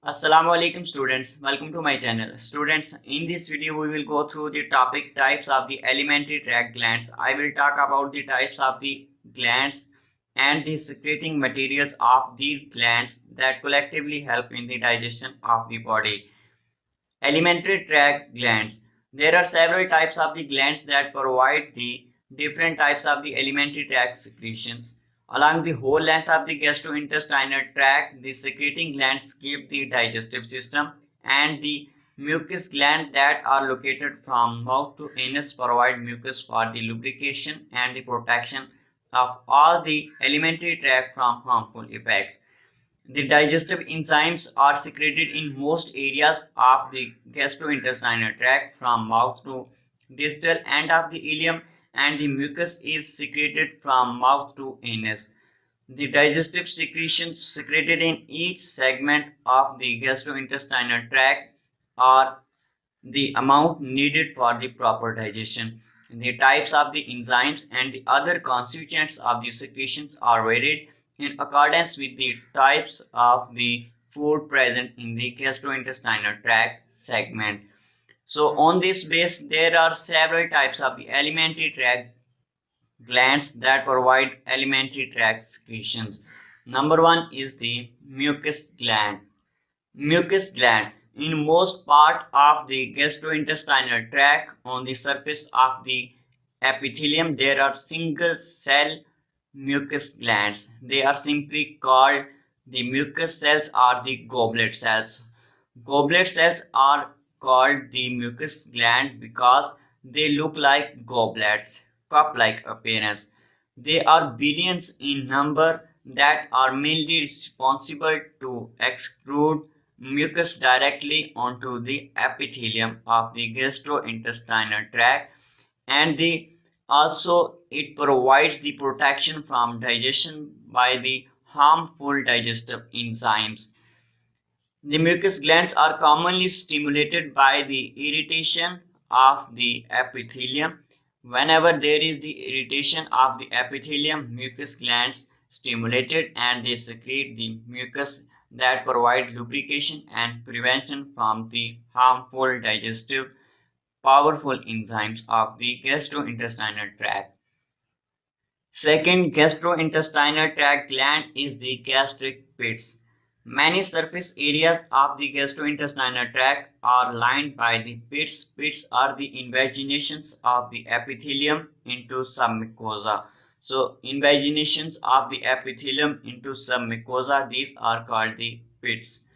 Assalamu alaikum students, welcome to my channel. Students, in this video we will go through the topic types of the alimentary tract glands. I will talk about the types of the glands and the secreting materials of these glands that collectively help in the digestion of the body. Alimentary tract glands. There are several types of the glands that provide the different types of the alimentary tract secretions. Along the whole length of the gastrointestinal tract, the secreting glands keep the digestive system, and the mucus glands that are located from mouth to anus provide mucus for the lubrication and the protection of all the alimentary tract from harmful effects. The digestive enzymes are secreted in most areas of the gastrointestinal tract from mouth to distal end of the ileum, and the mucus is secreted from mouth to anus. The digestive secretions secreted in each segment of the gastrointestinal tract are the amount needed for the proper digestion. The types of the enzymes and the other constituents of the secretions are varied in accordance with the types of the food present in the gastrointestinal tract segment. So on this base, there are several types of the alimentary tract glands that provide alimentary tract secretions. Number one is the mucus gland. Mucus gland. In most part of the gastrointestinal tract, on the surface of the epithelium, there are single cell mucus glands. They are simply called the mucus cells or the goblet cells. Goblet cells are called the mucus gland because they look like goblets, cup-like appearance. They are billions in number that are mainly responsible to extrude mucus directly onto the epithelium of the gastrointestinal tract, and also it provides the protection from digestion by the harmful digestive enzymes. The mucus glands are commonly stimulated by the irritation of the epithelium. Whenever there is the irritation of the epithelium, mucus glands stimulated and they secrete the mucus that provide lubrication and prevention from the harmful digestive powerful enzymes of the gastrointestinal tract. Second gastrointestinal tract gland is the gastric pits. Many surface areas of the gastrointestinal tract are lined by the pits. Pits are the invaginations of the epithelium into submucosa. So, invaginations of the epithelium into submucosa, these are called the pits.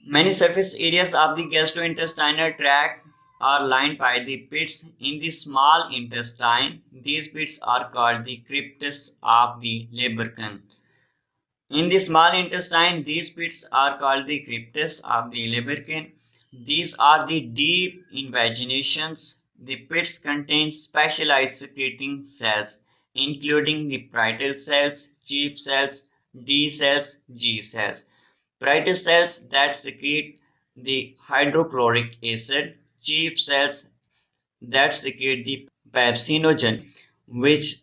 Many surface areas of the gastrointestinal tract are lined by the pits in the small intestine. These pits are called the crypts of the Labercan. In the small intestine, these pits are called the crypts of the Labercan. These are the deep invaginations. The pits contain specialized secreting cells, including the parietal cells, chief cells, D cells, G cells. Parietal cells that secrete the hydrochloric acid, chief cells that secrete the pepsinogen, which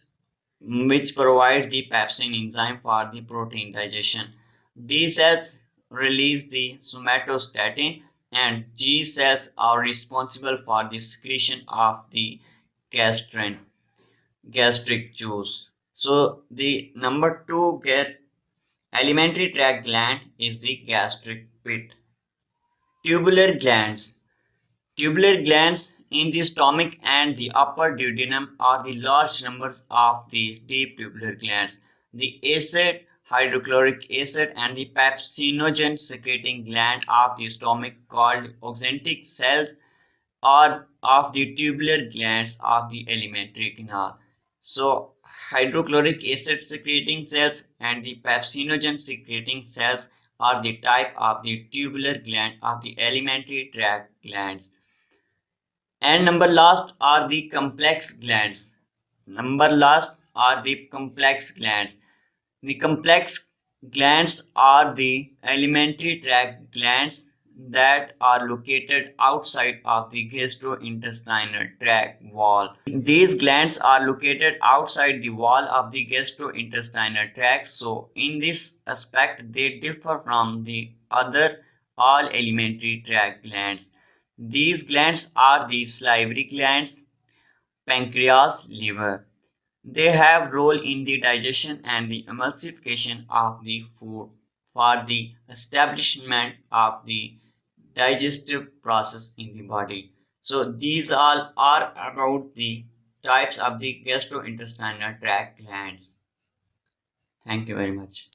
provide the pepsin enzyme for the protein digestion. D cells release the somatostatin, and G cells are responsible for the secretion of the gastrin, gastric juice. So the number two alimentary tract gland is the gastric pit. Tubular glands. Tubular glands in the stomach and the upper duodenum are the large numbers of the deep tubular glands. The acid, hydrochloric acid, and the pepsinogen secreting gland of the stomach called oxyntic cells are of the tubular glands of the alimentary canal. So, hydrochloric acid secreting cells and the pepsinogen secreting cells are the type of the tubular gland of the alimentary tract glands. And number last are the complex glands. Number last are the complex glands. The complex glands are the alimentary tract glands that are located outside of the gastrointestinal tract wall. These glands are located outside the wall of the gastrointestinal tract, so in this aspect they differ from the other all alimentary tract glands. These glands are the salivary glands, pancreas, liver. They have role in the digestion and the emulsification of the food for the establishment of the digestive process in the body. So these all are about the types of the gastrointestinal tract glands. Thank you very much.